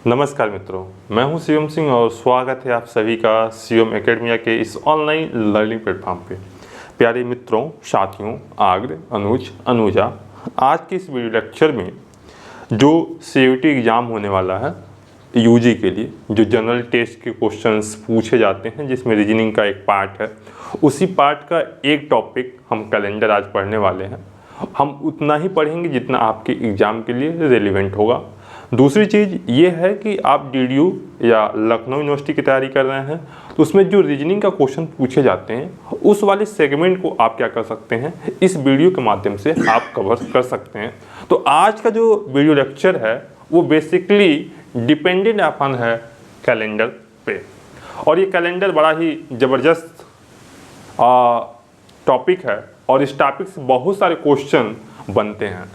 नमस्कार मित्रों, मैं हूं शिवम सिंह और स्वागत है आप सभी का शिवम एकेडमिया के इस ऑनलाइन लर्निंग प्लेटफॉर्म पे। प्यारे मित्रों, साथियों, आग्र, अनुज, अनुजा, आज के इस वीडियो लेक्चर में जो CUET एग्ज़ाम होने वाला है यूजी के लिए, जो जनरल टेस्ट के क्वेश्चंस पूछे जाते हैं जिसमें रीजनिंग का एक पार्ट है, उसी पार्ट का एक टॉपिक हम कैलेंडर आज पढ़ने वाले हैं। हम उतना ही पढ़ेंगे जितना आपके एग्ज़ाम के लिए रेलिवेंट होगा। दूसरी चीज़ ये है कि आप DDU या लखनऊ यूनिवर्सिटी की तैयारी कर रहे हैं तो उसमें जो रीजनिंग का क्वेश्चन पूछे जाते हैं उस वाले सेगमेंट को आप क्या कर सकते हैं, इस वीडियो के माध्यम से आप कवर कर सकते हैं। तो आज का जो वीडियो लेक्चर है वो बेसिकली डिपेंडेंट अपन है कैलेंडर पे, और ये कैलेंडर बड़ा ही ज़बरदस्त टॉपिक है और इस टॉपिक से बहुत सारे क्वेश्चन बनते हैं।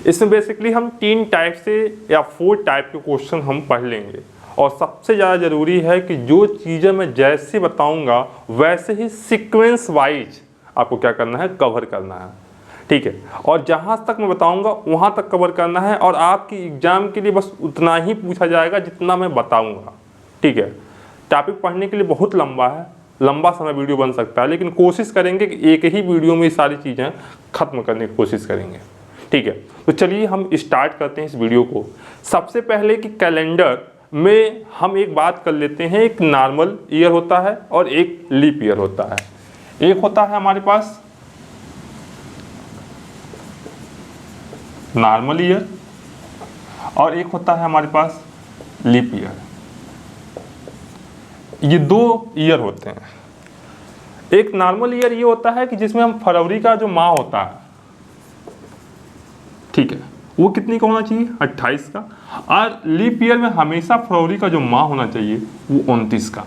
इसमें बेसिकली हम 3 टाइप से या 4 टाइप के क्वेश्चन हम पढ़ लेंगे, और सबसे ज़्यादा ज़रूरी है कि जो चीज़ें मैं जैसे बताऊंगा वैसे ही सीक्वेंस वाइज आपको क्या करना है, कवर करना है। ठीक है, और जहाँ तक मैं बताऊंगा वहाँ तक कवर करना है, और आपकी एग्ज़ाम के लिए बस उतना ही पूछा जाएगा जितना मैं बताऊँगा। ठीक है, टॉपिक पढ़ने के लिए बहुत लंबा है, लंबा समय वीडियो बन सकता है, लेकिन कोशिश करेंगे कि एक ही वीडियो में ये सारी चीज़ें ख़त्म करने की कोशिश करेंगे। ठीक है, तो चलिए हम स्टार्ट करते हैं इस वीडियो को। सबसे पहले कि कैलेंडर में हम एक बात कर लेते हैं, एक नॉर्मल ईयर होता है और एक लीप ईयर होता है। एक होता है हमारे पास नॉर्मल ईयर और एक होता है हमारे पास लीप ईयर। ये 2 ईयर होते हैं। एक नॉर्मल ईयर ये होता है कि जिसमें हम फरवरी का जो माह होता है, ठीक है, वो कितनी का होना चाहिए, 28 का, और लीप ईयर में हमेशा फरवरी का जो माह होना चाहिए वो 29 का।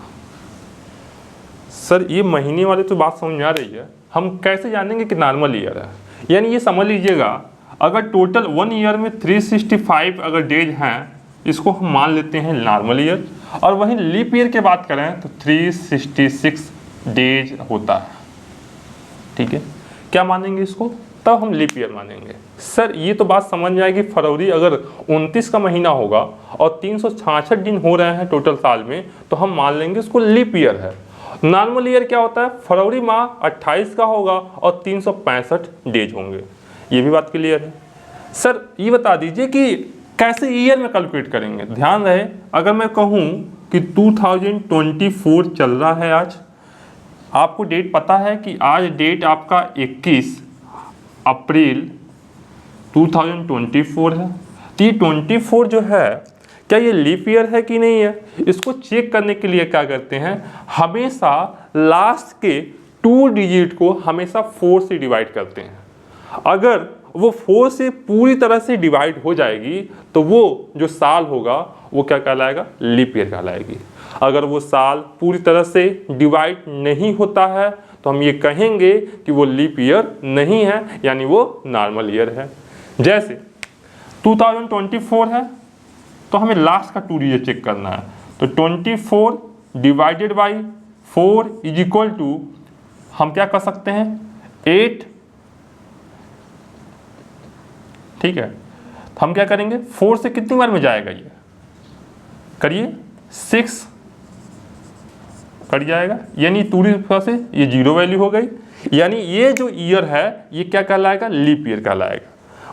सर ये महीने वाले तो बात समझ में आ रही है, हम कैसे जानेंगे कि नॉर्मल ईयर है? यानी ये समझ लीजिएगा, अगर टोटल 1 ईयर में 365 अगर डेज हैं, इसको हम मान लेते हैं नॉर्मल ईयर, और वहीं लीप ईयर की बात करें तो 366 डेज होता है। ठीक है, क्या मानेंगे इसको? तब हम लीप ईयर मानेंगे। सर ये तो बात समझ में आएगी, फरवरी अगर 29 का महीना होगा और 366 दिन हो रहे हैं टोटल साल में, तो हम मान लेंगे इसको लीप ईयर है। नॉर्मल ईयर क्या होता है, फरवरी माह 28 का होगा और 365 डेज होंगे। ये भी बात क्लियर है। सर ये बता दीजिए कि कैसे ईयर में कैलकुलेट करेंगे। ध्यान रहे, अगर मैं कहूँ कि 2024 चल रहा है, आज आपको डेट पता है कि आज डेट आपका 21 अप्रैल 2024 है। तो ये 24 जो है, क्या ये लीप ईयर है कि नहीं है, इसको चेक करने के लिए क्या करते हैं, हमेशा लास्ट के 2 डिजिट को हमेशा 4 से डिवाइड करते हैं। अगर वो 4 से पूरी तरह से डिवाइड हो जाएगी तो वो जो साल होगा वो क्या कहलाएगा, लीप ईयर कहलाएगी। अगर वो साल पूरी तरह से डिवाइड नहीं होता है तो हम ये कहेंगे कि वो लीप ईयर नहीं है, यानी वो नॉर्मल ईयर है। जैसे 2024 है तो हमें लास्ट का 2 डिजिट चेक करना है, तो 24 divided by 4 is equal to, हम क्या कर सकते हैं, 8। ठीक है, तो हम क्या करेंगे, 4 से कितनी बार में जाएगा, ये करिए, 6 कट जाएगा, यानी पूरी तरह से ये 0 वैल्यू हो गई। यानी ये जो ईयर है ये क्या कहलाएगा, लीप ईयर कहलाएगा।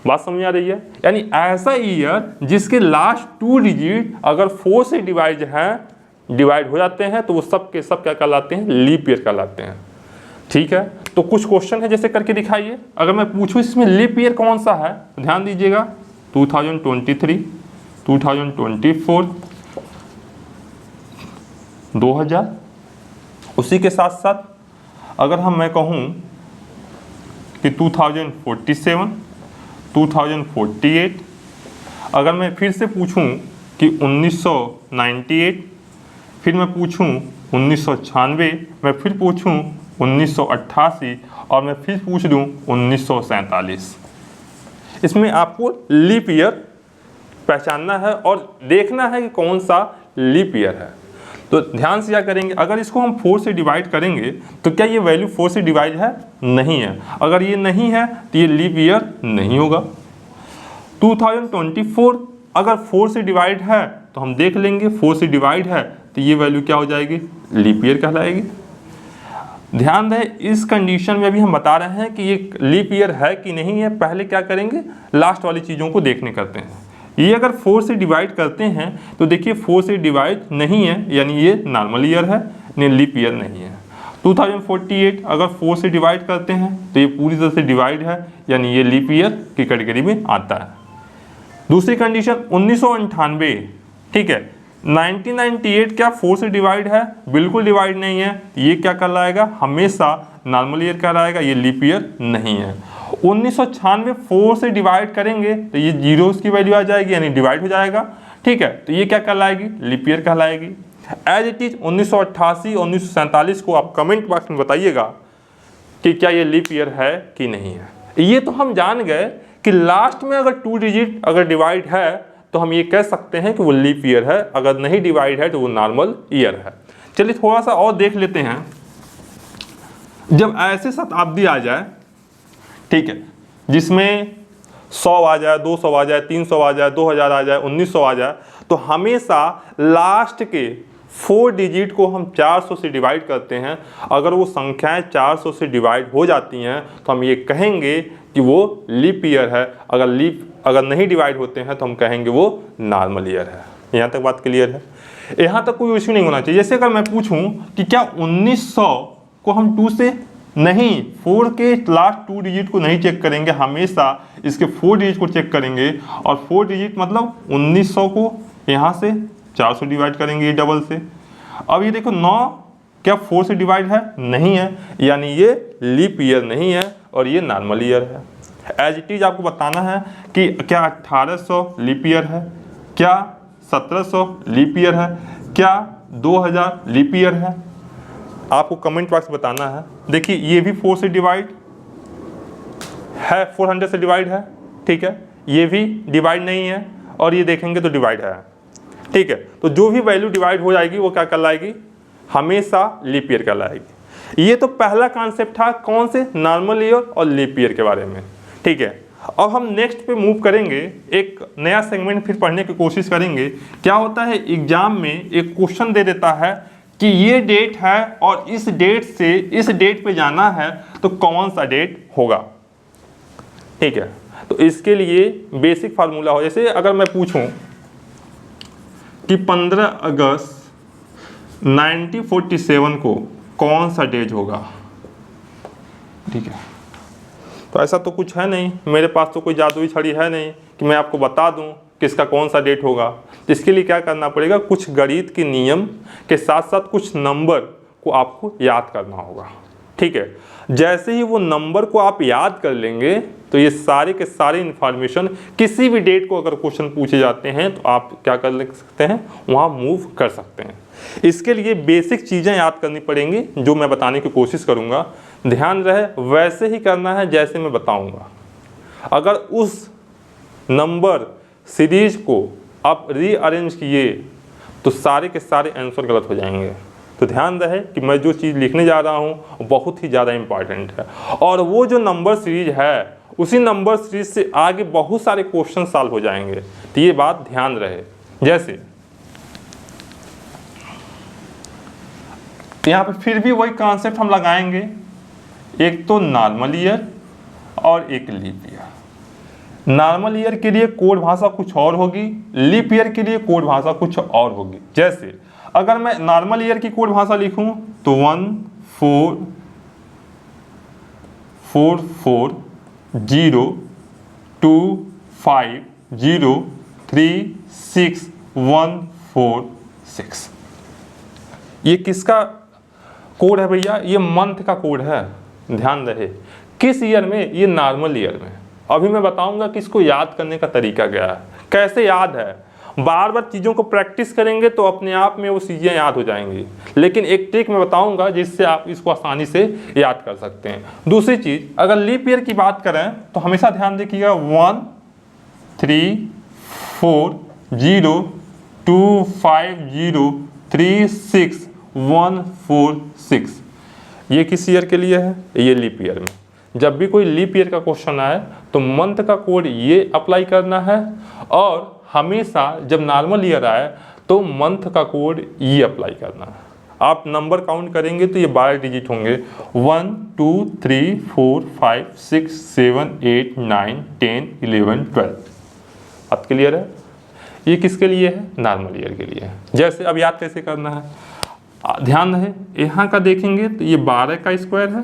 बात समझ आ रही है? यानी ऐसा ईयर जिसके लास्ट 2 डिजिट अगर 4 से डिवाइड हो जाते हैं तो वो सब के सब क्या कहलाते हैं, लीप ईयर कहलाते हैं। ठीक है, तो कुछ क्वेश्चन है जैसे करके दिखाइए। अगर मैं पूछूं इसमें लीप ईयर कौन सा है, ध्यान दीजिएगा, 2023, 2024, 2000। उसी के साथ साथ अगर मैं कहूँ कि 2047, 2048, अगर मैं फिर से पूछूं कि 1998, फिर मैं पूछूं 1996, मैं फिर पूछूं 1988 और मैं फिर पूछ दूं 1947। इसमें आपको लीप ईयर पहचानना है और देखना है कि कौन सा लीप ईयर है। तो ध्यान से क्या करेंगे, अगर इसको हम 4 से डिवाइड करेंगे तो क्या ये वैल्यू 4 से डिवाइड है, नहीं है। अगर ये नहीं है तो ये लीप ईयर नहीं होगा। 2024 अगर 4 से डिवाइड है तो हम देख लेंगे 4 से डिवाइड है तो ये वैल्यू क्या हो जाएगी, लीप ईयर कहलाएगी। ध्यान रहे इस कंडीशन में अभी हम बता रहे हैं कि ये लीप ईयर है कि नहीं है। पहले क्या करेंगे, लास्ट वाली चीज़ों को देखने करते हैं। ये अगर 4 से डिवाइड करते हैं तो देखिए 4 से डिवाइड नहीं है, यानी ये नॉर्मल ईयर है, नहीं लीप ईयर नहीं है। 2048 अगर 4 से डिवाइड करते हैं तो ये पूरी तरह से डिवाइड है, यानी ये लीप ईयर की कैटेगरी में आता है। दूसरी कंडीशन 1998, ठीक है, 1998 क्या 4 से डिवाइड है, बिल्कुल डिवाइड नहीं है, ये क्या कहलाएगा, हमेशा नॉर्मल ईयर कहलाएगा, ये लीप ईयर नहीं है। 1996 4 से डिवाइड करेंगे तो ये जीरोस की वैल्यू आ जाएगी, यानी डिवाइड हो जाएगा, ठीक है, तो ये क्या कहलाएगी, लीप ईयर कहलाएगी। एज इट इज 1988 1947 को आप कमेंट बॉक्स में बताइएगा कि क्या ये लीप ईयर है कि नहीं है। ये तो हम जान गए कि लास्ट में अगर 2 डिजिट अगर डिवाइड है तो हम ये कह सकते हैं कि वो लीप ईयर है, अगर नहीं डिवाइड है तो वो नॉर्मल ईयर है। चलिए थोड़ा सा और देख लेते हैं। जब ऐसे शताब्दी आ जाए, ठीक है, जिसमें 100 आ जाए, 200 आ जाए, 300 आ जाए, 2000 आ जाए, 1900 आ जाए, तो हमेशा लास्ट के 4 डिजिट को हम 400 से डिवाइड करते हैं। अगर वो संख्याएं 400 से डिवाइड हो जाती हैं तो हम ये कहेंगे कि वो लीप ईयर है, अगर नहीं डिवाइड होते हैं तो हम कहेंगे वो नॉर्मल ईयर है। यहाँ तक बात क्लियर है, यहाँ तक कोई इश्यू नहीं होना चाहिए। जैसे अगर मैं पूछूं कि क्या 1900 को हम 2 से नहीं, 4 के लास्ट 2 डिजिट को नहीं चेक करेंगे, हमेशा इसके 4 डिजिट को चेक करेंगे, और 4 डिजिट मतलब 1900 को यहाँ से 400 डिवाइड करेंगे ये डबल से। अब ये देखो 9 क्या 4 से डिवाइड है, नहीं है, यानी ये लीप ईयर नहीं है और ये नॉर्मल ईयर है। एज इट इज आपको बताना है कि क्या 1800 लीप ईयर है, क्या 1700 लीप ईयर है, क्या 2000 लीप ईयर है, आपको कमेंट बॉक्स बताना है। देखिए ये भी 4 से डिवाइड है, 400 से डिवाइड है, ठीक है, ये भी डिवाइड नहीं है, और ये देखेंगे तो डिवाइड है, ठीक है। तो जो भी वैल्यू डिवाइड हो जाएगी वो क्या कहलाएगी, हमेशा लीप ईयर कहलाएगी। ये तो पहला कॉन्सेप्ट था, कौन से, नॉर्मल ईयर और लीप ईयर के बारे में, ठीक है। अब हम नेक्स्ट पे मूव करेंगे, एक नया सेगमेंट फिर पढ़ने की कोशिश करेंगे। क्या होता है, एग्जाम में एक क्वेश्चन दे देता है कि ये डेट है और इस डेट से इस डेट पे जाना है तो कौन सा डेट होगा, ठीक है। तो इसके लिए बेसिक फार्मूला हो, जैसे अगर मैं पूछूं कि 15 अगस्त 1947 को कौन सा डेट होगा, ठीक है, तो ऐसा तो कुछ है नहीं, मेरे पास तो कोई जादुई छड़ी है नहीं कि मैं आपको बता दूं कि इसका कौन सा डेट होगा। इसके लिए क्या करना पड़ेगा, कुछ गणित के नियम के साथ साथ कुछ नंबर को आपको याद करना होगा, ठीक है। जैसे ही वो नंबर को आप याद कर लेंगे तो ये सारे के सारे इन्फॉर्मेशन, किसी भी डेट को अगर क्वेश्चन पूछे जाते हैं तो आप क्या कर सकते हैं, वहाँ मूव कर सकते हैं। इसके लिए बेसिक चीज़ें याद करनी पड़ेंगी जो मैं बताने की कोशिश करूँगा। ध्यान रहे वैसे ही करना है जैसे मैं बताऊँगा। अगर उस नंबर सीरीज को आप रीअरेंज किए तो सारे के सारे आंसर गलत हो जाएंगे। तो ध्यान रहे कि मैं जो चीज़ लिखने जा रहा हूँ बहुत ही ज़्यादा इम्पॉर्टेंट है, और वो जो नंबर सीरीज है उसी नंबर सीरीज से आगे बहुत सारे क्वेश्चन सॉल्व हो जाएंगे। तो ये बात ध्यान रहे। जैसे यहाँ पे फिर भी वही कॉन्सेप्ट हम लगाएंगे, एक तो नॉर्मल ईयर और एक लीप ईयर। नॉर्मल ईयर के लिए कोड भाषा कुछ और होगी, लीप ईयर के लिए कोड भाषा कुछ और होगी। जैसे अगर मैं नॉर्मल ईयर की कोड भाषा लिखूं तो 1440250361446। ये किसका कोड है भैया, ये मंथ का कोड है। ध्यान रहे किस ईयर में, ये नॉर्मल ईयर में। अभी मैं बताऊंगा कि इसको याद करने का तरीका क्या है, कैसे याद है। बार बार चीज़ों को प्रैक्टिस करेंगे तो अपने आप में वो चीज़ें याद हो जाएंगी, लेकिन एक ट्रिक मैं बताऊंगा जिससे आप इसको आसानी से याद कर सकते हैं। दूसरी चीज़, अगर लीप ईयर की बात करें तो हमेशा ध्यान रखिएगा 1340250361446। ये किस ईयर के लिए है, ये लीप ईयर में। जब भी कोई लीप ईयर का क्वेश्चन आए तो मंथ का कोड ये अप्लाई करना है, और हमेशा जब नॉर्मल ईयर आए तो मंथ का कोड ये अप्लाई करना है। आप नंबर काउंट करेंगे तो ये 12 डिजिट होंगे, 1 2 3 4 5 6 7 8 9 10 11 12। बात क्लियर है? ये किसके लिए है? नॉर्मल ईयर के लिए है। जैसे अब याद कैसे करना है, ध्यान रहे, यहाँ का देखेंगे तो ये 12 का स्क्वायर है,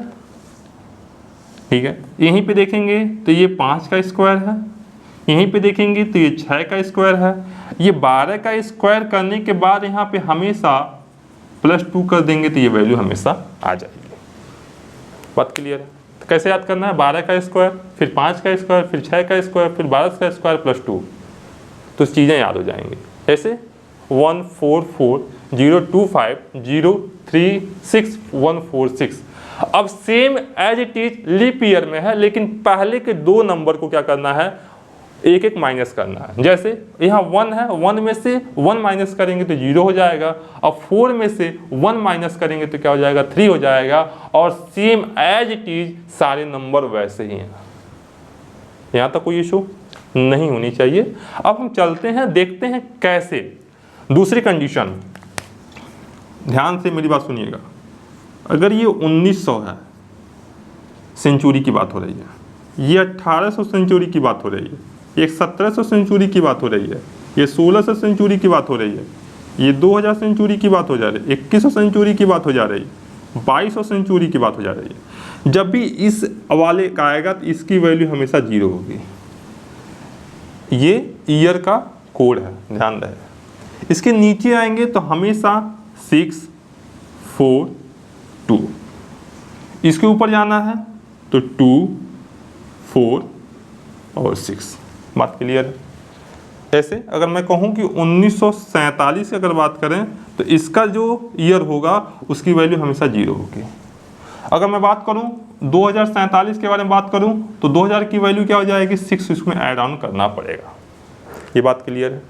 ठीक है। यहीं पे देखेंगे तो ये 5 का स्क्वायर है, यहीं पे देखेंगे तो ये 6 का स्क्वायर है। ये 12 का स्क्वायर करने के बाद यहाँ पे हमेशा +2 कर देंगे तो ये वैल्यू हमेशा आ जाएगी। बात क्लियर है? तो कैसे याद करना है, 12 का स्क्वायर, फिर 5 का स्क्वायर, फिर 6 का स्क्वायर, फिर 12 का स्क्वायर +2, तो चीज़ें याद हो जाएंगी। ऐसे 144025036 अब same as it is leap year में है, लेकिन पहले के 2 नंबर को क्या करना है, एक एक माइनस करना है। जैसे यहाँ 1 है, 1 में से 1 माइनस करेंगे तो 0 हो जाएगा। अब 4 में से 1 माइनस करेंगे तो क्या हो जाएगा, 3 हो जाएगा। और सेम एज इट इज सारे नंबर वैसे ही हैं। यहाँ तक कोई इशू नहीं होनी चाहिए। अब हम चलते हैं, देखते हैं कैसे। दूसरी कंडीशन, ध्यान से मेरी बात सुनिएगा। अगर ये 1900 है, सेंचुरी की बात हो रही है, ये 1800 सेंचुरी की बात हो रही है, ये 1700 सेंचुरी की बात हो रही है, ये 1600 सेंचुरी की बात हो रही है, ये 2000 सेंचुरी की बात हो जा रही है, 2100 सेंचुरी की बात हो जा रही है, 2200 सेंचुरी की बात हो जा रही है। जब भी इस वाले का आएगा तो इसकी वैल्यू हमेशा 0 होगी। ये ईयर का कोड है, ध्यान रहे। इसके नीचे आएंगे तो हमेशा 6 4 2, इसके ऊपर जाना है तो 2 4 और 6। बात क्लियर है? ऐसे अगर मैं कहूँ कि 1947 की अगर बात करें तो इसका जो ईयर होगा उसकी वैल्यू हमेशा 0 होगी। अगर मैं बात करूँ 2047 के बारे में बात करूँ तो 2000 की वैल्यू क्या हो जाएगी, 6 इसमें ऐड ऑन करना पड़ेगा। ये बात क्लियर है?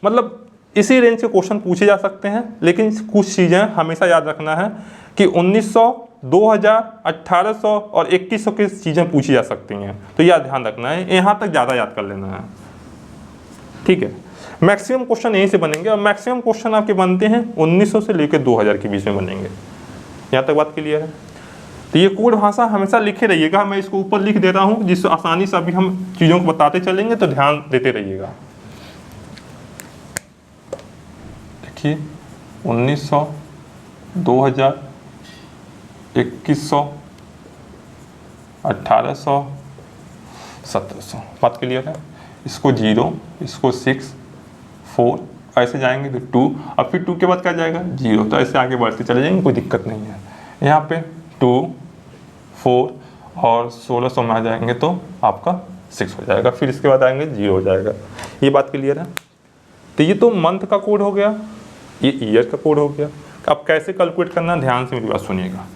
मतलब इसी रेंज के क्वेश्चन पूछे जा सकते हैं, लेकिन कुछ चीज़ें हमेशा याद रखना है कि 1900, 2000, 1800 और 2100 की चीज़ें पूछी जा सकती हैं, तो यह ध्यान रखना है। यहाँ तक ज़्यादा याद कर लेना है, ठीक है। मैक्सिमम क्वेश्चन यहीं से बनेंगे, और मैक्सिमम क्वेश्चन आपके बनते हैं 1900 से लेकर 2000 के बीच में बनेंगे। यहाँ तक बात क्लियर है? तो ये कोड भाषा हमेशा लिखे रहिएगा। मैं इसको ऊपर लिख दे रहा हूँ जिससे आसानी से अभी हम चीज़ों को बताते चलेंगे, तो ध्यान देते रहिएगा। देखिए 1900, 2000, 2100, 1800, 1700। बात क्लियर है? इसको 0, इसको 6 4 ऐसे जाएंगे तो 2, अब फिर 2 के बाद क्या जाएगा 0, तो ऐसे आगे बढ़ते चले जाएंगे, कोई दिक्कत नहीं है। यहाँ पे 2 4 और 1600 में आ जाएंगे तो आपका 6 हो जाएगा, फिर इसके बाद आएंगे 0 हो जाएगा। ये बात क्लियर है? तो ये तो मंथ का कोड हो गया, ये ईयर का कोड हो गया। अब कैसे कैलकुलेट करना, ध्यान से मेरी बात सुनिएगा।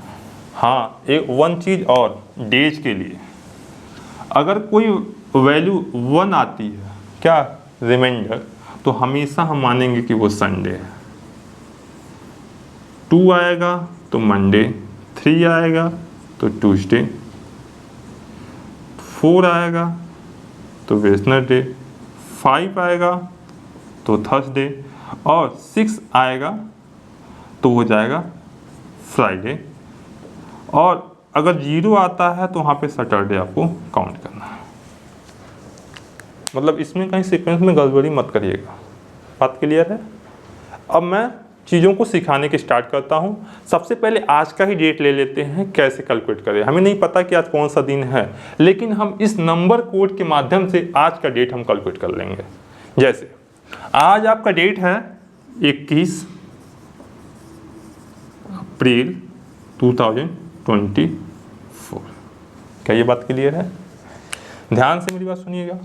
हाँ, एक वन चीज़ और, डेज के लिए अगर कोई वैल्यू 1 आती है, क्या रिमाइंडर, तो हमेशा हम मानेंगे कि वो संडे है। 2 आएगा तो मंडे, 3 आएगा तो ट्यूसडे, 4 आएगा तो वेडनेसडे, 5 आएगा तो थर्सडे, और 6 आएगा तो हो जाएगा फ्राइडे, और अगर 0 आता है तो वहाँ पे सैटरडे आपको काउंट करना है। मतलब इसमें कहीं सीक्वेंस में गड़बड़ी मत करिएगा। बात क्लियर है? अब मैं चीज़ों को सिखाने के स्टार्ट करता हूँ। सबसे पहले आज का ही डेट ले लेते हैं, कैसे कैलकुलेट करें। हमें नहीं पता कि आज कौन सा दिन है, लेकिन हम इस नंबर कोड के माध्यम से आज का डेट हम कैलकुलेट कर लेंगे। जैसे आज आपका डेट है 21 अप्रैल 2024। क्या ये बात क्लियर है? ध्यान से मेरी बात सुनिएगा।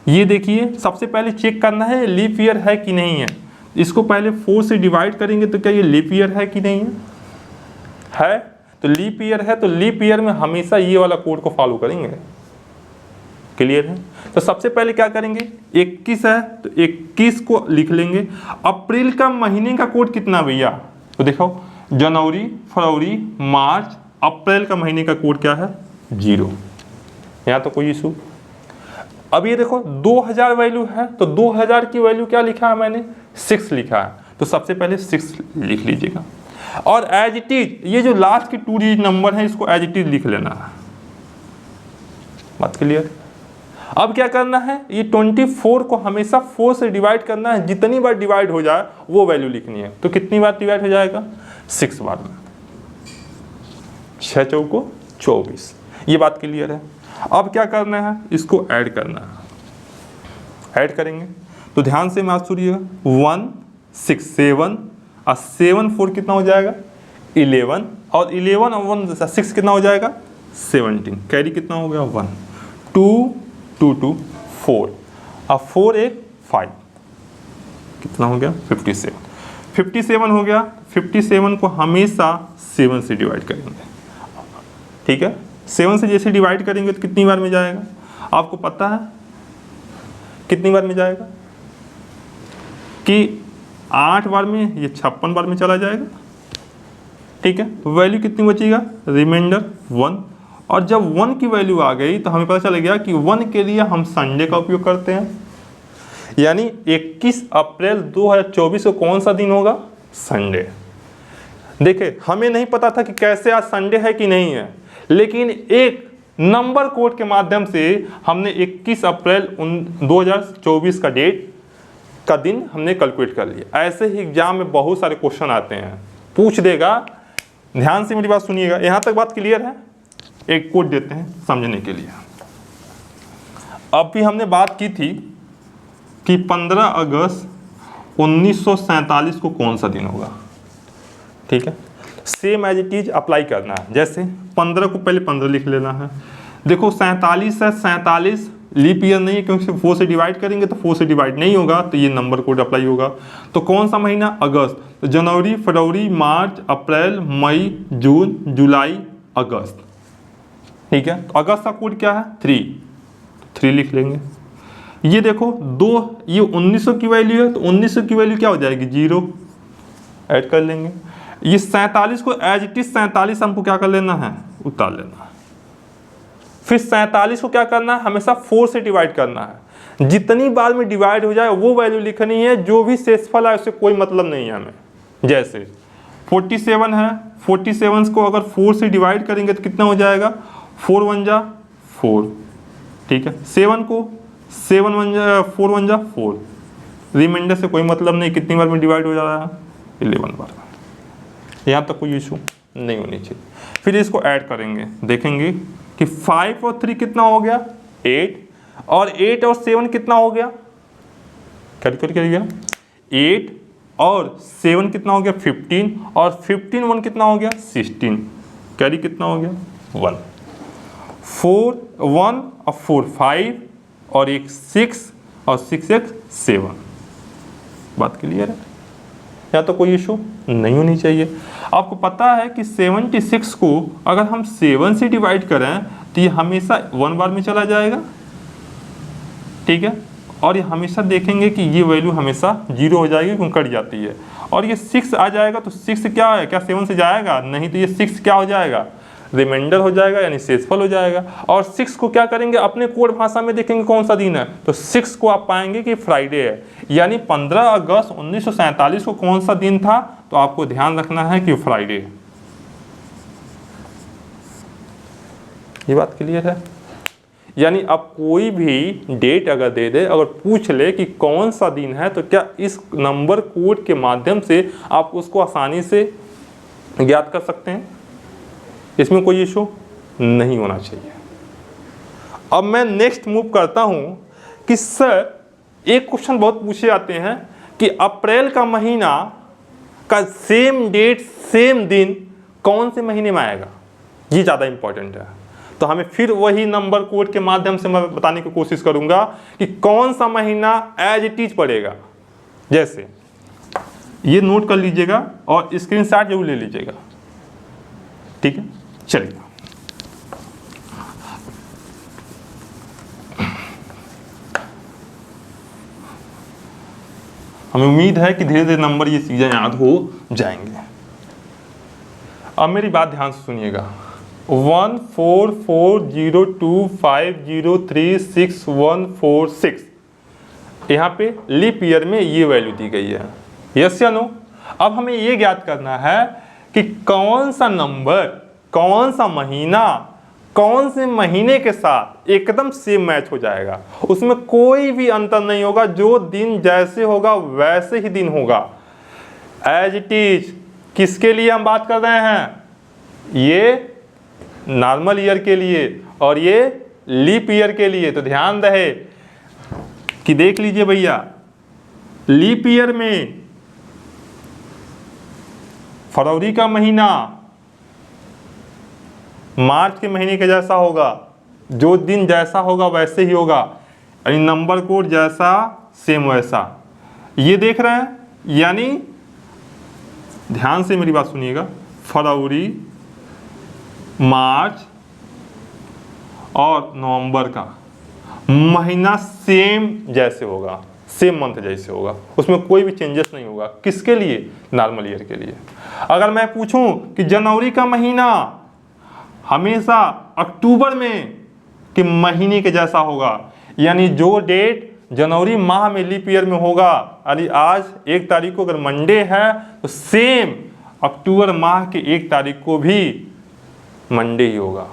ये देखिए, सबसे पहले चेक करना है लीप ईयर है कि नहीं है। इसको पहले 4 से डिवाइड करेंगे तो क्या ये लीप ईयर है कि नहीं है? तो लीप ईयर है, तो लीप ईयर में हमेशा ये वाला कोड को फॉलो करेंगे। क्लियर है? तो सबसे पहले क्या करेंगे, 21 है तो 21 को लिख लेंगे। अप्रैल का महीने का कोड कितना भैया, तो देखो जनवरी, फरवरी, मार्च, अप्रैल का महीने का कोड क्या है 0। यहाँ तो कोई इशू। अब ये देखो 2000 वैल्यू है, तो 2000 की वैल्यू क्या लिखा है मैंने 6 लिखा है, तो सबसे पहले 6 लिख लीजिएगा और एज इट इज ये जो लास्ट की 2 डिजिट नंबर है इसको एज इट इज लिख लेना है। बात क्लियर? अब क्या करना है, ये 24 को हमेशा 4 से डिवाइड करना है, जितनी बार डिवाइड हो जाए वो वैल्यू लिखनी है। तो कितनी बार डिवाइड हो जाएगा, 6 बार में, 6 चौको 24। ये बात क्लियर है। अब क्या करना है, इसको ऐड करना है। ऐड करेंगे तो ध्यान से मैथ सुनिएगा, 1 6 7 और 7 4 कितना हो जाएगा 11 और 11 और 1 6 कितना हो जाएगा 17। कैरी कितना हो गया 1 2 2 2 4 अब 4 1 5 कितना हो गया 57। 57 हो गया। 57 को हमेशा 7 से डिवाइड करेंगे। ठीक है, 7 से जैसे डिवाइड करेंगे तो कितनी बार में जाएगा, आपको पता है कितनी बार में जाएगा कि 8 बार में, ये 56 बार में चला जाएगा। ठीक है, वैल्यू कितनी बचेगा, रिमाइंडर 1। और जब 1 की वैल्यू आ गई तो हमें पता चल गया कि 1 के लिए हम संडे का उपयोग करते हैं, यानी 21 अप्रैल 2024 को कौन सा दिन होगा, संडे। देखिए हमें नहीं पता था कि कैसे आज संडे है कि नहीं है, लेकिन एक नंबर कोड के माध्यम से हमने 21 अप्रैल 2024 का डेट का दिन हमने कैलकुलेट कर लिया। ऐसे ही एग्जाम में बहुत सारे क्वेश्चन आते हैं, पूछ देगा। ध्यान से मेरी बात सुनिएगा, यहाँ तक बात क्लियर है। एक कोड देते हैं समझने के लिए। अब भी हमने बात की थी कि 15 अगस्त 1947 को कौन सा दिन होगा। ठीक है, same as it is apply करना है। जैसे 15 को पहले 15 लिख लेना है। देखो 47 है, 47 लीप ईयर नहीं है क्योंकि 4 से डिवाइड करेंगे तो 4 से डिवाइड नहीं होगा, तो ये नंबर कोड अप्लाई होगा। तो कौन सा महीना, अगस्त। तो जनवरी फरवरी मार्च अप्रैल मई जून जुलाई अगस्त। ठीक है, तो अगस्त का कोड क्या है 3 लिख लेंगे। ये देखो 2, ये 1900 की वैल्यू है तो 1900 की वैल्यू क्या हो जाएगी 0, ऐड कर लेंगे। ये 47 को एज इट इज 47 हमको क्या कर लेना है, उतार लेना है। फिर 47 को क्या करना है, हमेशा 4 से डिवाइड करना है। जितनी बार में डिवाइड हो जाए वो वैल्यू लिखनी है, जो भी शेषफल है उससे कोई मतलब नहीं है हमें। जैसे 47 है, 47 को अगर 4 से डिवाइड करेंगे तो कितना हो जाएगा 4 1 जा 4। ठीक है, 7 को 7 1 जा 4 1 जा 4। रिमाइंडर से कोई मतलब नहीं, कितनी बार में डिवाइड हो जा रहा है 11 बार। यहाँ तक कोई इशू नहीं होनी चाहिए। फिर इसको ऐड करेंगे, देखेंगे कि 5 और 3 कितना हो गया 8, और 8 और 7 कितना हो गया, कैलकुलेट करिएगा। 8 और 7 कितना हो गया 15, और 15 1 कितना हो गया 16। कैरी कितना हो गया 1। 4 1 और 4 5 और एक 6 और 6 1 7। बात क्लियर है, या तो कोई इशू नहीं होनी चाहिए। आपको पता है कि 76 को अगर हम 7 से डिवाइड करें तो ये हमेशा 1 बार में चला जाएगा। ठीक है, और ये हमेशा देखेंगे कि ये वैल्यू हमेशा 0 हो जाएगी क्योंकि कट जाती है। और ये 6 आ जाएगा तो 6 क्या है, क्या 7 से जाएगा नहीं, तो ये 6 क्या हो जाएगा, रिमाइंडर हो जाएगा, यानी शेषफल हो जाएगा। और 6 को क्या करेंगे, अपने कोड भाषा में देखेंगे कौन सा दिन है, तो 6 को आप पाएंगे कि फ्राइडे है। यानी 15 अगस्त 1947 को कौन सा दिन था, तो आपको ध्यान रखना है कि फ्राइडे। ये बात क्लियर है। यानी अब कोई भी डेट अगर दे दे, अगर पूछ ले कि कौन सा दिन है, तो क्या इस नंबर कोड के माध्यम से आप उसको आसानी से ज्ञात कर सकते हैं। इसमें कोई इशू नहीं होना चाहिए। अब मैं नेक्स्ट मूव करता हूं कि सर एक क्वेश्चन बहुत पूछे जाते हैं कि अप्रैल का महीना का सेम डेट सेम दिन कौन से महीने में आएगा, ये ज़्यादा इंपॉर्टेंट है। तो हमें फिर वही नंबर कोड के माध्यम से मैं बताने की कोशिश करूंगा कि कौन सा महीना एज इट इज पड़ेगा। जैसे ये नोट कर लीजिएगा और स्क्रीनशॉट जरूर ले लीजिएगा। ठीक है, चलिए हमें उम्मीद है कि धीरे धीरे नंबर ये चीज़ें याद हो जाएंगे। अब मेरी बात ध्यान से सुनिएगा। 144025036 146, यहाँ पे लीप ईयर में ये वैल्यू दी गई है। यस या नो। अब हमें ये ज्ञात करना है कि कौन सा नंबर, कौन सा महीना कौन से महीने के साथ एकदम सेम मैच हो जाएगा, उसमें कोई भी अंतर नहीं होगा, जो दिन जैसे होगा वैसे ही दिन होगा, एज इट इज। किसके लिए हम बात कर रहे हैं? ये नॉर्मल ईयर के लिए और ये लीप ईयर के लिए। तो ध्यान रहे कि देख लीजिए भैया, लीप ईयर में फरवरी का महीना मार्च के महीने के जैसा होगा, जो दिन जैसा होगा वैसे ही होगा, यानी नंबर कोड जैसा सेम वैसा। ये देख रहे हैं, यानी ध्यान से मेरी बात सुनिएगा, फरवरी, मार्च और नवंबर का महीना सेम जैसे होगा, सेम मंथ जैसे होगा, उसमें कोई भी चेंजेस नहीं होगा। किसके लिए? नॉर्मल ईयर के लिए। अगर मैं पूछूं कि जनवरी का महीना हमेशा अक्टूबर में के महीने के जैसा होगा, यानी जो डेट जनवरी माह में लीप ईयर में होगा, यानी आज 1 तारीख को अगर मंडे है तो सेम अक्टूबर माह के 1 तारीख को भी मंडे ही होगा।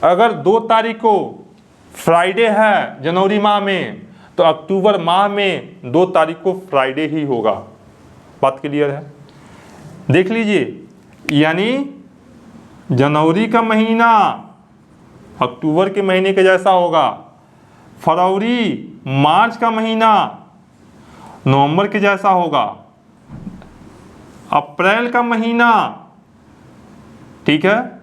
अगर 2 तारीख को फ्राइडे है जनवरी माह में, तो अक्टूबर माह में 2 तारीख को फ्राइडे ही होगा। बात क्लियर है? देख लीजिए, यानी जनवरी का महीना अक्टूबर के महीने के जैसा होगा, फरवरी मार्च का महीना नवंबर के जैसा होगा, अप्रैल का महीना, ठीक है,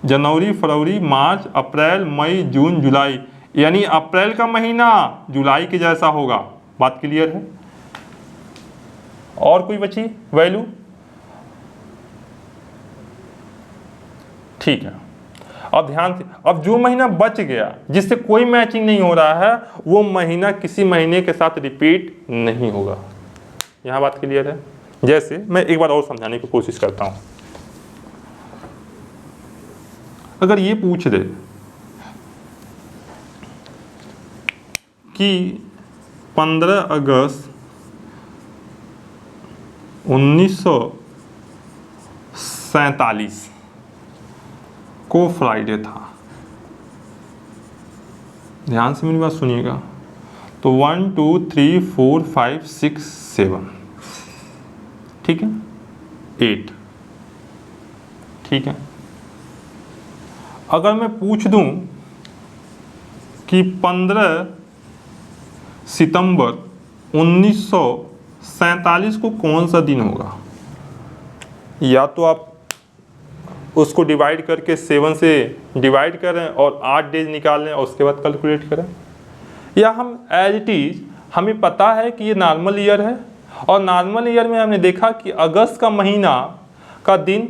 जनवरी, फरवरी, मार्च, अप्रैल, मई, जून, जुलाई, यानी अप्रैल का महीना जुलाई के जैसा होगा। बात क्लियर है? और कोई बची वैल्यू? ठीक है। अब ध्यान से, अब जो महीना बच गया जिससे कोई मैचिंग नहीं हो रहा है, वो महीना किसी महीने के साथ रिपीट नहीं होगा। यहाँ बात क्लियर है? जैसे मैं एक बार और समझाने की कोशिश करता हूँ। अगर ये पूछ दे कि 15 अगस्त 1947 को फ्राइडे था, ध्यान से मेरी बात सुनिएगा, तो 1 2 3 4 5 6 7, ठीक है, 8, ठीक है। अगर मैं पूछ दूं कि 15 सितंबर 1947 को कौन सा दिन होगा, या तो आप उसको डिवाइड करके 7 से डिवाइड करें और 8 डेज निकाल लें और उसके बाद कैलकुलेट करें, या हम एज इट इज, हमें पता है कि ये नॉर्मल ईयर है और नॉर्मल ईयर में हमने देखा कि अगस्त का महीना का दिन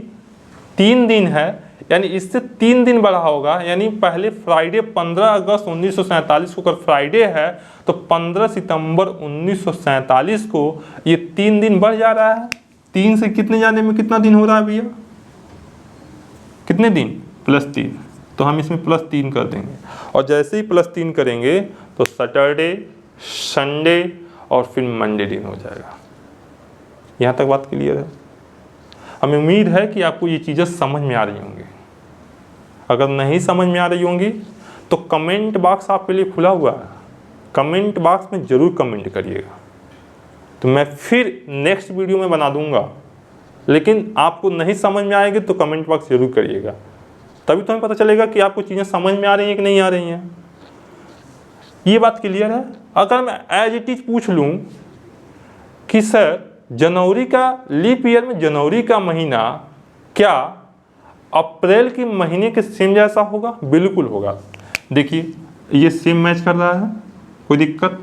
3 दिन है, यानी इससे 3 दिन बढ़ा होगा, यानी पहले फ्राइडे 15 अगस्त 1947 को अगर फ्राइडे है तो 15 सितंबर 1947 को ये 3 दिन बढ़ जा रहा है। 3 से कितने जाने में कितना दिन हो रहा है भैया? कितने दिन? +3। तो हम इसमें +3 कर देंगे, और जैसे ही +3 करेंगे तो सैटरडे, संडे और फिर मंडे दिन हो जाएगा। यहाँ तक बात क्लियर है? हमें उम्मीद है कि आपको ये चीज़ें समझ में आ रही होंगी। अगर नहीं समझ में आ रही होंगी तो कमेंट बॉक्स आपके लिए खुला हुआ है, कमेंट बॉक्स में ज़रूर कमेंट करिएगा, तो मैं फिर नेक्स्ट वीडियो में बना दूंगा। लेकिन आपको नहीं समझ में आएगी तो कमेंट बॉक्स जरूर करिएगा, तभी तो हमें पता चलेगा कि आपको चीज़ें समझ में आ रही हैं कि नहीं आ रही हैं। ये बात क्लियर है? अगर मैं एज इट इज पूछ लूँ कि सर जनवरी का लीप ईयर में जनवरी का महीना क्या अप्रैल के महीने के सेम जैसा होगा? बिल्कुल होगा। देखिए ये सेम मैच कर रहा है, कोई दिक्कत?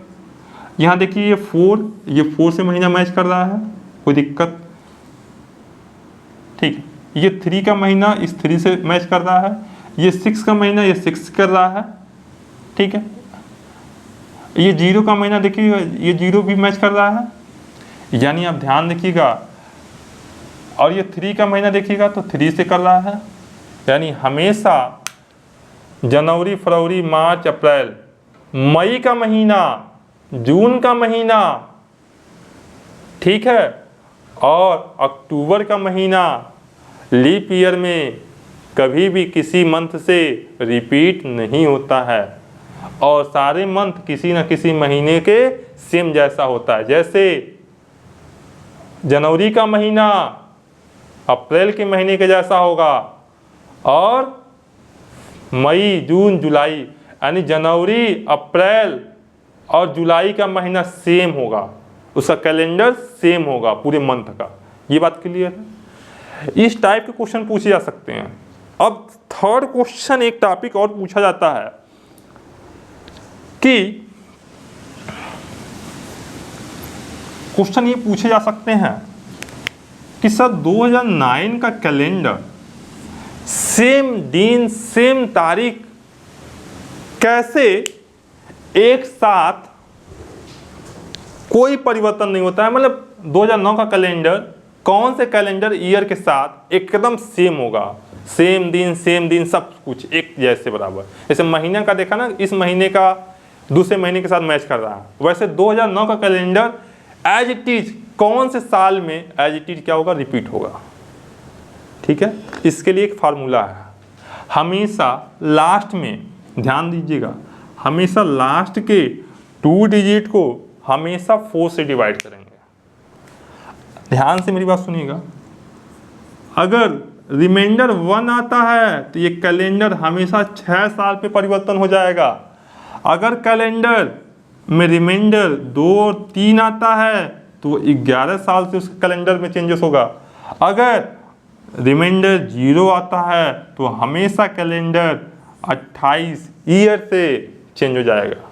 यहाँ देखिए ये 4 से महीना मैच कर रहा है, कोई दिक्कत? ठीक है। ये 3 का महीना इस 3 से मैच कर रहा है, ये 6 का महीना ये 6 कर रहा है, ठीक है। ये 0 का महीना देखिए, ये 0 भी मैच कर रहा है, यानी आप ध्यान देखिएगा। और ये 3 का महीना देखिएगा तो 3 से कर रहा है, यानी हमेशा जनवरी, फरवरी, मार्च, अप्रैल, मई का महीना जून का महीना, ठीक है, और अक्टूबर का महीना लीप ईयर में कभी भी किसी मंथ से रिपीट नहीं होता है और सारे मंथ किसी न किसी महीने के सेम जैसा होता है। जैसे जनवरी का महीना अप्रैल के महीने के जैसा होगा और मई, जून, जुलाई, यानी जनवरी, अप्रैल और जुलाई का महीना सेम होगा, उसका कैलेंडर सेम होगा पूरे मंथ का। ये बात क्लियर है। इस टाइप के क्वेश्चन पूछे जा सकते हैं। अब थर्ड क्वेश्चन एक टॉपिक और पूछा जाता है कि क्वेश्चन ये पूछे जा सकते हैं कि सर 2009 का कैलेंडर सेम दिन सेम तारीख कैसे एक साथ कोई परिवर्तन नहीं होता है, मतलब 2009 का कैलेंडर कौन से कैलेंडर ईयर के साथ एकदम सेम होगा, सेम दिन सब कुछ एक जैसे बराबर। जैसे महीने का देखा ना, इस महीने का दूसरे महीने के साथ मैच कर रहा है, वैसे 2009 का कैलेंडर एज इट इज कौन से साल में एज इट इज क्या होगा, रिपीट होगा। ठीक है, इसके लिए एक फार्मूला है, हमेशा लास्ट में ध्यान दीजिएगा, हमेशा लास्ट के 2 डिजिट को हमेशा 4 से डिवाइड करेंगे। ध्यान से मेरी बात सुनिएगा, अगर रिमाइंडर 1 आता है तो ये कैलेंडर हमेशा 6 साल पे परिवर्तन हो जाएगा। अगर कैलेंडर में रिमाइंडर 2 और 3 आता है तो 11 साल से उस कैलेंडर में चेंजेस होगा। अगर रिमाइंडर 0 आता है तो हमेशा कैलेंडर 28 ईयर से चेंज हो जाएगा।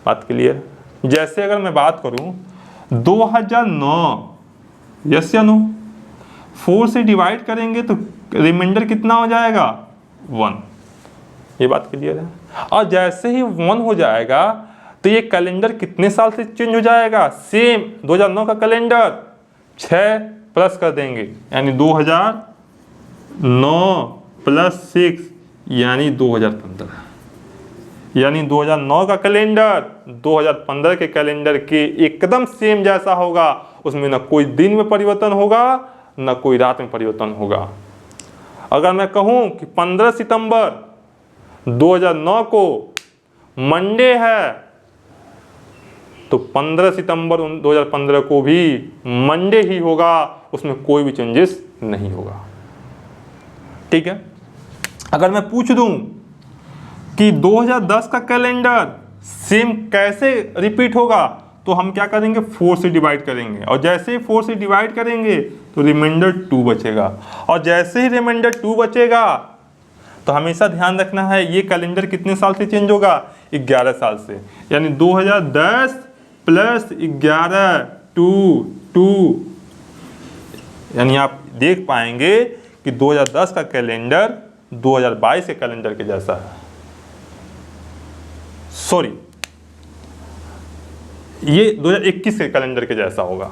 बात क्लियर। जैसे अगर मैं बात करूं 2009, यस या नो, 4 से डिवाइड करेंगे तो रिमाइंडर कितना हो जाएगा, 1। ये बात क्लियर है। और जैसे ही 1 हो जाएगा तो ये कैलेंडर कितने साल से चेंज हो जाएगा, सेम 2009 का कैलेंडर 6 प्लस कर देंगे, यानी 2009 प्लस 6 यानी 2015, यानी 2009 का कैलेंडर 2015 के कैलेंडर के एकदम सेम जैसा होगा, उसमें ना कोई दिन में परिवर्तन होगा ना कोई रात में परिवर्तन होगा। अगर मैं कहूं कि 15 सितंबर 2009 को मंडे है तो 15 सितंबर 2015 को भी मंडे ही होगा, उसमें कोई भी चेंजेस नहीं होगा। ठीक है, अगर मैं पूछ दूं कि 2010 का कैलेंडर सेम कैसे रिपीट होगा तो हम क्या करेंगे, 4 से डिवाइड करेंगे, और जैसे ही 4 से डिवाइड करेंगे तो रिमाइंडर 2 बचेगा, और जैसे ही रिमाइंडर 2 बचेगा तो हमेशा ध्यान रखना है ये कैलेंडर कितने साल से चेंज होगा, 11 साल से, यानी 2010 प्लस 11 2, यानी आप देख पाएंगे कि 2010 का कैलेंडर 2022 के कैलेंडर के जैसा है, सॉरी ये 2021 के कैलेंडर के जैसा होगा।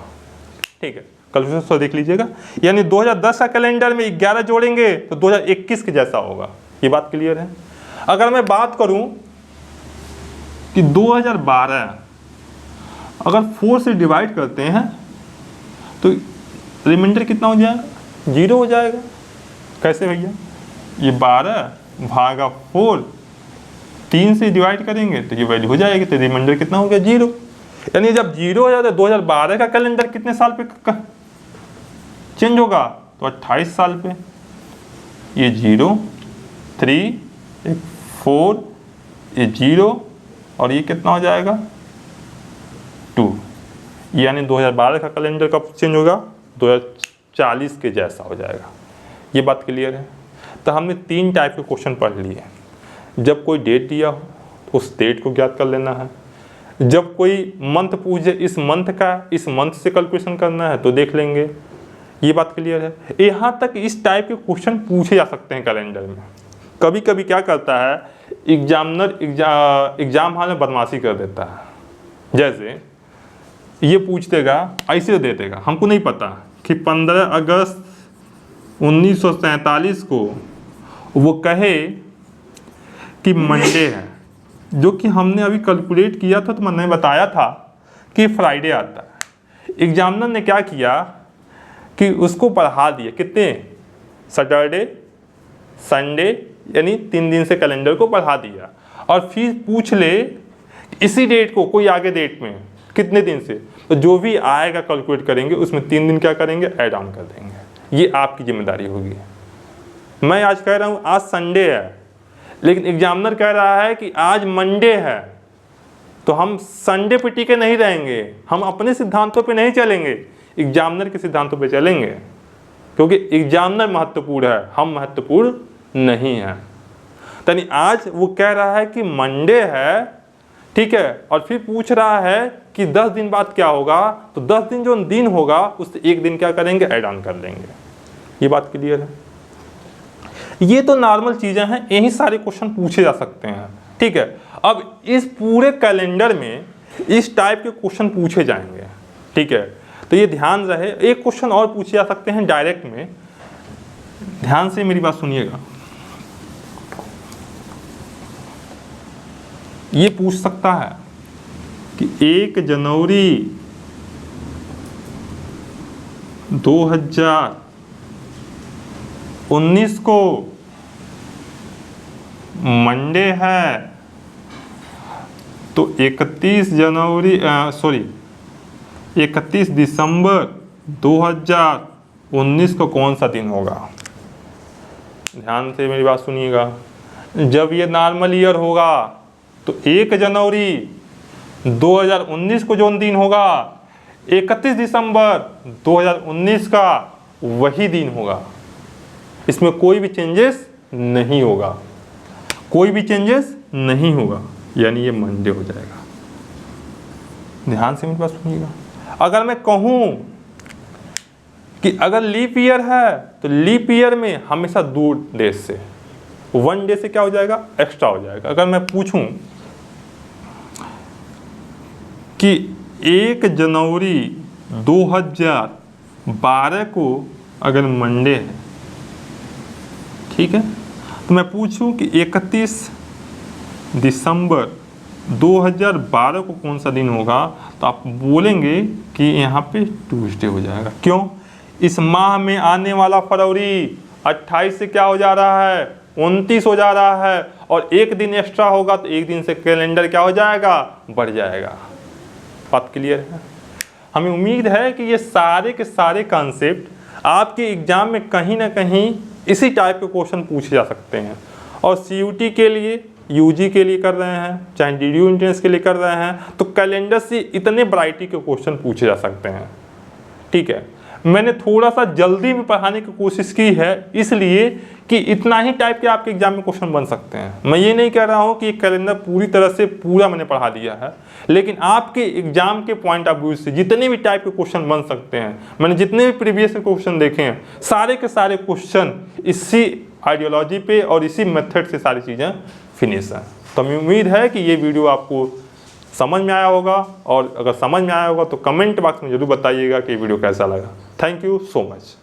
ठीक है, कैलकुलेशन से देख लीजिएगा, यानी 2010 का कैलेंडर में 11 जोड़ेंगे तो 2021 के जैसा होगा। ये बात क्लियर है। अगर मैं बात करूं कि 2012 अगर 4 से डिवाइड करते हैं तो रिमाइंडर कितना हो जाएगा, 0 हो जाएगा। कैसे भैया, ये 12 भागा 4 3 से डिवाइड करेंगे तो ये वैल्यू हो जाएगी, तो रिमाइंडर कितना हो गया, 0। यानी जब 0 हो जाता है 2012 का कैलेंडर कितने साल पे चेंज होगा, तो 28 साल पे। ये 0 3 4, ये 0 और ये कितना हो जाएगा, 2, यानी 2012 का कैलेंडर कब चेंज होगा, 2040 के जैसा हो जाएगा। ये बात क्लियर है। तो हमने 3 टाइप के क्वेश्चन पढ़ लिए। जब कोई डेट दिया हो तो उस डेट को ज्ञात कर लेना है, जब कोई मंथ पूछे इस मंथ का, इस मंथ से कैलकुलेशन करना है तो देख लेंगे। ये बात क्लियर है। यहाँ तक इस टाइप के क्वेश्चन पूछे जा सकते हैं कैलेंडर में। कभी कभी क्या करता है एग्जामिनर, एग्जाम हॉल में बदमाशी कर देता है। जैसे ये पूछ देगा, ऐसे दे देगा, हमको नहीं पता कि 15 अगस्त 1947 को वो कहे कि मंडे है, जो कि हमने अभी कैलकुलेट किया था, तो मैंने बताया था कि फ्राइडे आता है। एग्जामिनर ने क्या किया कि उसको बढ़ा दिया, कितने, सैटरडे संडे, यानी 3 दिन से कैलेंडर को बढ़ा दिया। और फिर पूछ ले इसी डेट को कोई आगे डेट में कितने दिन से, तो जो भी आएगा कैलकुलेट करेंगे, उसमें 3 दिन क्या करेंगे, ऐड ऑन कर देंगे। ये आपकी जिम्मेदारी होगी। मैं आज कह रहा हूँ आज संडे है, लेकिन एग्जामिनर कह रहा है कि आज मंडे है, तो हम संडे पे टिके नहीं रहेंगे, हम अपने सिद्धांतों पे नहीं चलेंगे, एग्जामिनर के सिद्धांतों पे चलेंगे, क्योंकि एग्जामिनर महत्वपूर्ण है, हम महत्वपूर्ण नहीं हैं। यानी आज वो कह रहा है कि मंडे है, ठीक है, और फिर पूछ रहा है कि 10 दिन बाद क्या होगा, तो 10 दिन जो दिन होगा उससे एक दिन क्या करेंगे, ऐड ऑन कर लेंगे। ये बात क्लियर है। ये तो नॉर्मल चीज़ें हैं, यही सारे क्वेश्चन पूछे जा सकते हैं, ठीक है। अब इस पूरे कैलेंडर में इस टाइप के क्वेश्चन पूछे जाएंगे, ठीक है, तो ये ध्यान रहे। एक क्वेश्चन और पूछे जा सकते हैं डायरेक्ट में, ध्यान से मेरी बात सुनिएगा। ये पूछ सकता है कि 1 जनवरी 2019 को मंडे है, तो 31 दिसंबर 2019 को कौन सा दिन होगा। ध्यान से मेरी बात सुनिएगा। जब ये नॉर्मल ईयर होगा तो 1 जनवरी 2019 को जो दिन होगा, 31 दिसंबर 2019 का वही दिन होगा, इसमें कोई भी चेंजेस नहीं होगा, कोई भी चेंजेस नहीं होगा, यानी ये मंडे हो जाएगा। ध्यान से मेरी बात सुनिएगा। अगर मैं कहूँ कि अगर लीप ईयर है तो लीप ईयर में हमेशा 2 डेज से 1 डे से क्या हो जाएगा, एक्स्ट्रा हो जाएगा। अगर मैं पूछूं कि 1 जनवरी 2012 को अगर मंडे है, ठीक है, तो मैं पूछूं कि 31 दिसंबर 2012 को कौन सा दिन होगा, तो आप बोलेंगे कि यहाँ पे ट्यूसडे हो जाएगा। क्यों? इस माह में आने वाला फरवरी 28 से क्या हो जा रहा है, 29 हो जा रहा है, और एक दिन एक्स्ट्रा होगा तो एक दिन से कैलेंडर क्या हो जाएगा, बढ़ जाएगा। बात क्लियर है। हमें उम्मीद है कि ये सारे के सारे कॉन्सेप्ट आपके एग्जाम में कहीं ना कहीं इसी टाइप के क्वेश्चन पूछे जा सकते हैं। और CUT के लिए, UG के लिए कर रहे हैं, चाहे DDU एंट्रेंस के लिए कर रहे हैं, तो कैलेंडर से इतने वैरायटी के क्वेश्चन पूछे जा सकते हैं, ठीक है। मैंने थोड़ा सा जल्दी में पढ़ाने की कोशिश की है, इसलिए कि इतना ही टाइप के आपके एग्जाम में क्वेश्चन बन सकते हैं। मैं ये नहीं कह रहा हूँ कि कैलेंडर पूरी तरह से पूरा मैंने पढ़ा दिया है, लेकिन आपके एग्जाम के पॉइंट ऑफ व्यू से जितने भी टाइप के क्वेश्चन बन सकते हैं, मैंने जितने भी प्रीवियस क्वेश्चन देखे हैं, सारे के सारे क्वेश्चन इसी आइडियोलॉजी पे और इसी मेथड से सारी चीज़ें फिनिश हैं। तो हमें उम्मीद है कि ये वीडियो आपको समझ में आया होगा, और अगर समझ में आया होगा तो कमेंट बॉक्स में ज़रूर बताइएगा कि वीडियो कैसा लगा। Thank you so much.